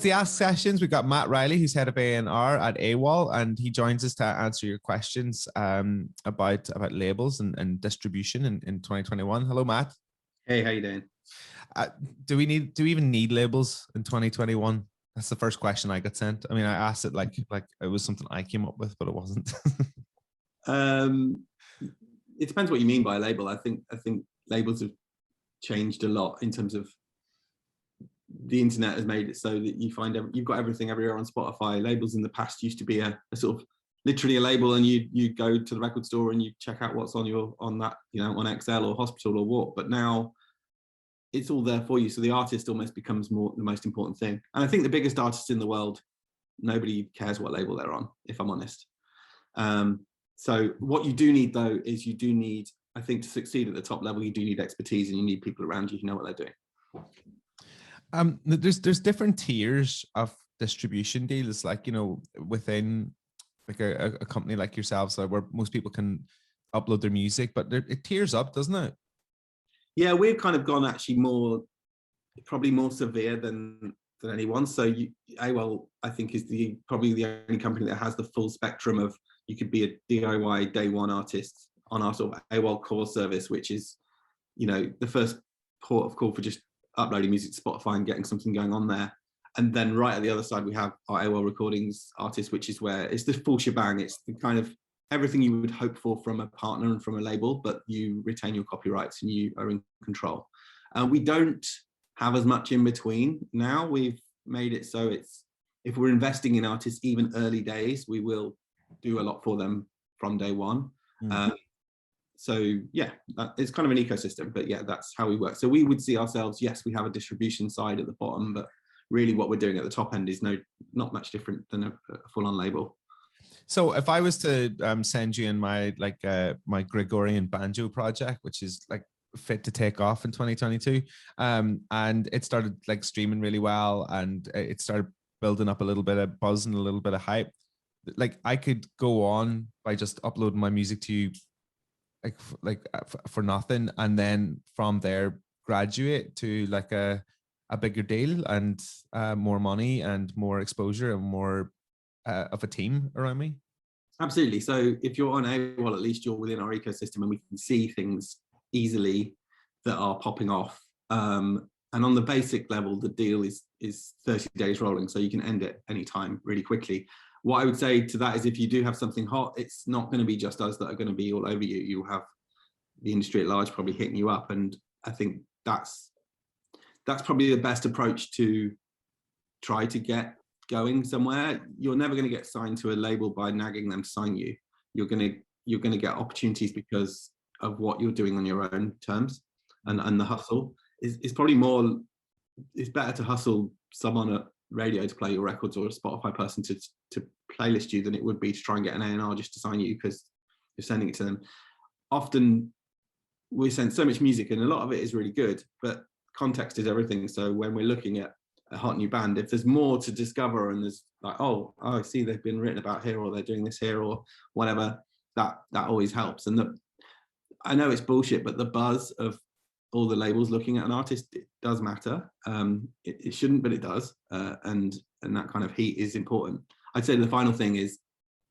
the Ask Sessions. We've got Matt Riley, who's head of A&R at AWOL, and he joins us to answer your questions about labels and distribution in 2021. Hello, Matt. Hey, how you doing? Do we even need labels in 2021? That's the first question I got sent. I mean, I asked it like it was something I came up with, but it wasn't. It depends what you mean by a label. I think labels have changed a lot in terms of the internet has made it so that you've got everything everywhere on Spotify. Labels in the past used to be a sort of literally a label, and you go to the record store and you check out what's on that, on Excel or Hospital or what. But now it's all there for you. So the artist almost becomes the most important thing. And I think the biggest artists in the world, nobody cares what label they're on, if I'm honest. So what you do need though is I think to succeed at the top level, you do need expertise, and you need people around you who know what they're doing. There's different tiers of distribution deals, like, within like a company like yourselves, where most people can upload their music, but it tiers up, doesn't it? Yeah, we've kind of gone actually probably more severe than anyone. So AWOL, I think, is probably the only company that has the full spectrum of, you could be a DIY day one artist on our sort of AWOL core service, which is, the first port of call for just uploading music to Spotify and getting something going on there. And then right at the other side, we have our AWOL Recordings artist, which is where it's the full shebang. It's the kind of everything you would hope for from a partner and from a label, but you retain your copyrights and you are in control. We don't have as much in between now. We've made it so if we're investing in artists, even early days, we will do a lot for them from day one. So yeah, it's kind of an ecosystem, but yeah, that's how we work. So we would see ourselves, yes, we have a distribution side at the bottom, but really what we're doing at the top end is not much different than a full-on label. So if I was to send you in my my Gregorian banjo project, which is like fit to take off in 2022, and it started like streaming really well, and it started building up a little bit of buzz and a little bit of hype, like I could go on by just uploading my music to you for nothing, and then from there graduate to like a bigger deal and more money and more exposure and more of a team around me. Absolutely. So if you're on AWOL, at least you're within our ecosystem, and we can see things easily that are popping off. And on the basic level, the deal is 30 days rolling, so you can end it anytime really quickly. What I would say to that is, if you do have something hot, it's not going to be just us that are going to be all over you. You'll have the industry at large probably hitting you up, and I think that's probably the best approach to try to get going somewhere. You're never going to get signed to a label by nagging them to sign you. You're going to get opportunities because of what you're doing on your own terms, and the hustle is probably more. It's better to hustle someone at radio to play your records, or a Spotify person to playlist you, than it would be to try and get an A&R just to sign you because you're sending it to them. Often we send so much music, and a lot of it is really good, but context is everything. So when we're looking at a hot new band, if there's more to discover, and there's like, oh, I see they've been written about here, or they're doing this here, or whatever, that always helps. And I know it's bullshit, but the buzz of all the labels looking at an artist, it does matter. It shouldn't, but it does. And that kind of heat is important. I'd say the final thing is,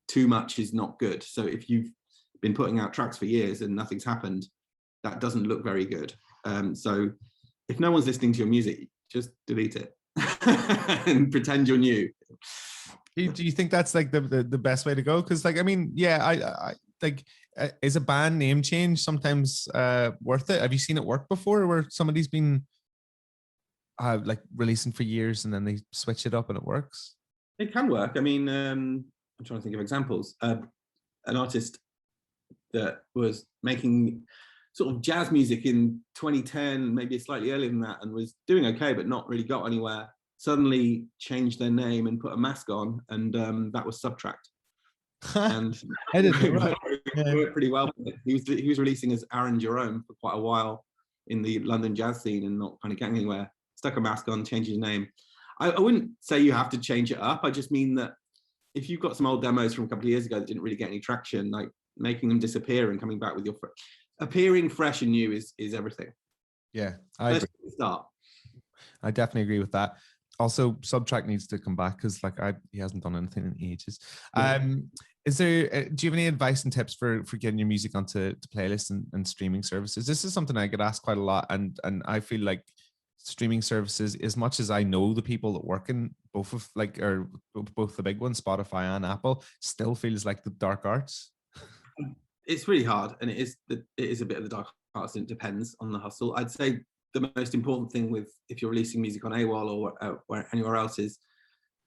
too much is not good. So if you've been putting out tracks for years and nothing's happened, that doesn't look very good. So if no one's listening to your music, just delete it and pretend you're new. Do you think that's like the best way to go? Because like, I mean, yeah, I like, is a band name change sometimes worth it? Have you seen it work before, where somebody's been like releasing for years and then they switch it up and it works? It can work. I mean, I'm trying to think of examples. An artist that was making sort of jazz music in 2010, maybe slightly earlier than that, and was doing okay, but not really got anywhere, suddenly changed their name and put a mask on, and that was Subtract. And I didn't know that. Worked pretty well. He was releasing as Aaron Jerome for quite a while in the London jazz scene and not kind of getting anywhere. Stuck a mask on, changed his name. I wouldn't say you have to change it up. I just mean that if you've got some old demos from a couple of years ago that didn't really get any traction, like making them disappear and coming back with your appearing fresh and new is everything. Yeah, Let's start. I definitely agree with that. Also, Subtract needs to come back because he hasn't done anything in ages. Yeah. Is there? Do you have any advice and tips for getting your music onto playlists and streaming services? This is something I get asked quite a lot, and I feel like streaming services, as much as I know the people that work in both of or both the big ones, Spotify and Apple, still feels like the dark arts. It's really hard, and it is a bit of the dark arts, and it depends on the hustle. I'd say the most important thing with if you're releasing music on AWOL or anywhere else is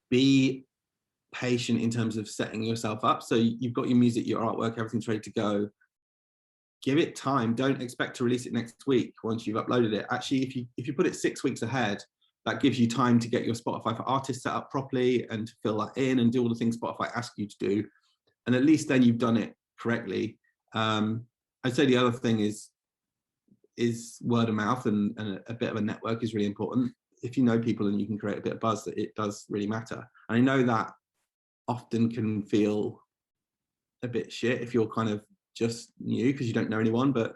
be patient in terms of setting yourself up. So you've got your music, your artwork, everything's ready to go. Give it time. Don't expect to release it next week once you've uploaded it. Actually, if you put it 6 weeks ahead, that gives you time to get your Spotify for Artists set up properly and to fill that in and do all the things Spotify asks you to do. And at least then you've done it correctly. I'd say the other thing is word of mouth, and a bit of a network is really important. If you know people and you can create a bit of buzz, it does really matter. And I know that often can feel a bit shit if you're kind of just new because you don't know anyone, but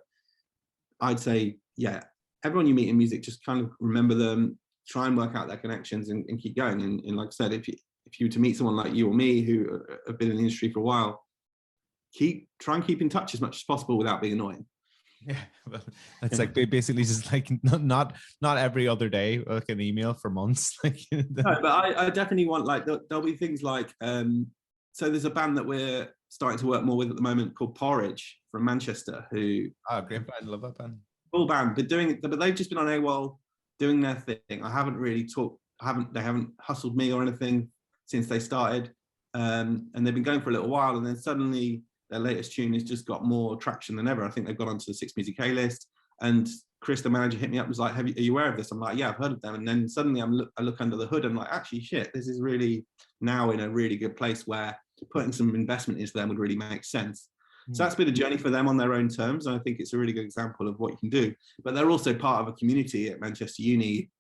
I'd say, yeah, everyone you meet in music, just kind of remember them, try and work out their connections and keep going. And like I said, if you were to meet someone like you or me who have been in the industry for a while, try and keep in touch as much as possible without being annoying. Yeah, well, that's like basically just like not every other day, like an email for months. No, but I definitely want, like, there'll be things like so there's a band that we're starting to work more with at the moment called Porridge from Manchester, who great band, love that band. Cool band, but they've just been on AWOL doing their thing. I haven't really they haven't hustled me or anything since they started, and they've been going for a little while, and then suddenly their latest tune has just got more traction than ever. I think they've got onto the Six Music A list, and Chris, the manager, hit me up and was like, are you aware of this? I'm like, yeah, I've heard of them. And then suddenly I look under the hood and I'm like, actually, shit, this is really now in a really good place where putting some investment into them would really make sense. So that's been a journey for them on their own terms. And I think it's a really good example of what you can do. But they're also part of a community at Manchester Uni,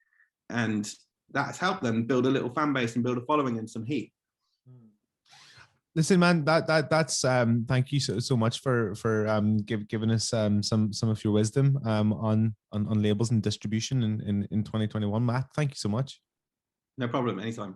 and that's helped them build a little fan base and build a following and some heat. Listen, man, that's thank you so much for giving us some of your wisdom on labels and distribution in 2021, Matt. Thank you so much. No problem, anytime.